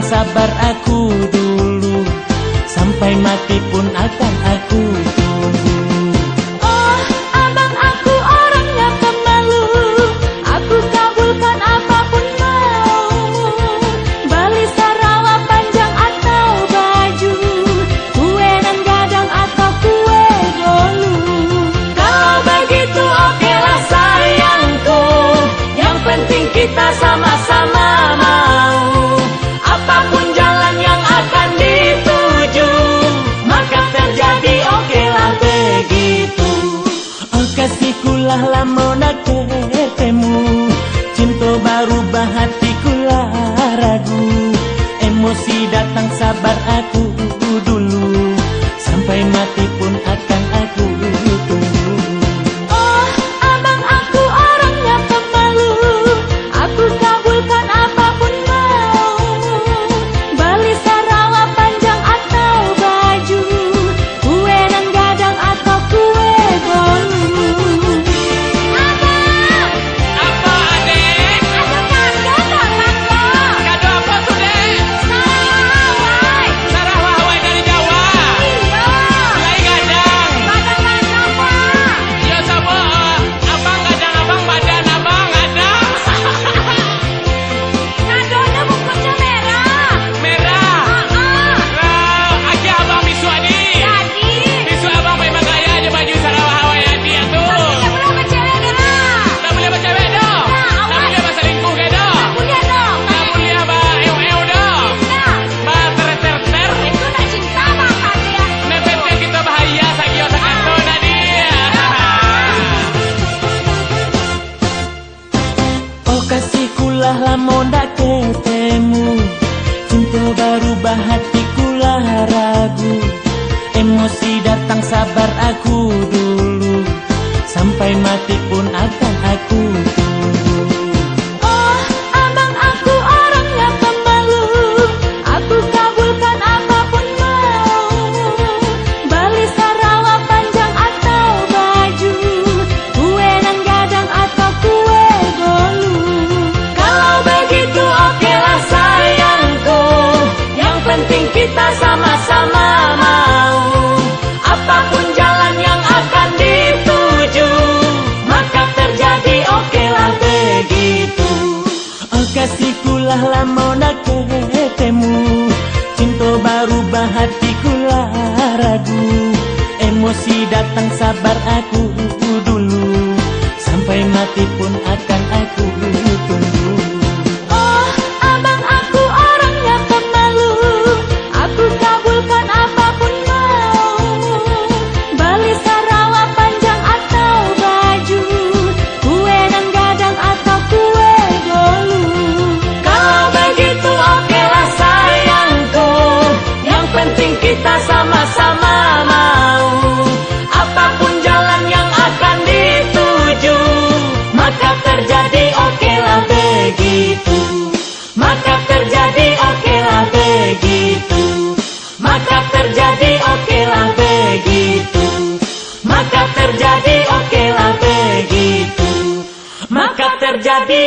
sabar aku dulu, sampai mati pun akan aku tunggu. Oh, abang aku orangnya pemalu, aku kabulkan apapun maumu. Bali Sarawak panjang atau baju, kue dan gadang atau kue golu. Kalau begitu okelah sayangku, yang penting kita sama-sama mau. Apapun jalan yang akan dituju, maka terjadi okelah begitu. Oh kasihkulah lamun ketemu, cinta baru hatiku lah ragu. Emosi datang sabar aku dulu, sampai mati pun akan aku tunggu. Oh, abang aku orangnya pemalu, aku kabulkan apapun maumu. Bali Sarawak panjang atau baju, kue dan gadang atau kue golu. Abang! Apa adek? Ada kado tak kado? Kado apa tuh dek? Sarawak! Sarah Wahwai dari Jawa. Iya! Lai gadang. Gadang-gadang Pak! Ya sama abang gadang abang badan abang ada. Kadonya bungkusnya merah! Merah. Aja abang bisu adi. Jadi! Bisu abang memang gaya aja baju Sarah Wahwai adi tuh. Tidak boleh sama cewek dah! Tak boleh baca cewek dong. Tak boleh bahasa lingkuh ke dong. Kuliah dong! Tak boleh bah eo dong. Tidak! Bah ter. Itu nak cinta bang ya. Nepetnya kita bahaya sakio sakato nadia. Oh kasihkulah lamun dak ketemu, cinta baru hatiku lah ragu. Emosi datang sabar aku dulu, sampai mati pun akan aku tunggu. Oh, abang aku orangnya pemalu, aku kabulkan apapun maumu. Bali Sarawak panjang atau baju, kue dan gadang atau kue golu. Kalau begitu okelah sayangku, yang penting kita sama-sama mau. Apapun jalan yang akan dituju, maka terjadi okelah begitu. Oh kasihkulah lamun ketemu, cinta baru hatiku lah ragu. Emosi datang sabar aku dulu, sampai mati pun akan aku tunggu. Oh, abang aku orangnya pemalu, aku kabulkan apapun maumu. Bali Sarawak panjang atau baju, kue dan gadang atau kue golu. Kalau begitu okelah sayangku, yang penting kita sama-sama mau. Apapun jalan yang akan dituju, maka terjadi okelah begitu. Maka terjadi okelah begitu. Maka terjadi okelah begitu. Maka terjadi okelah begitu. Maka terjadi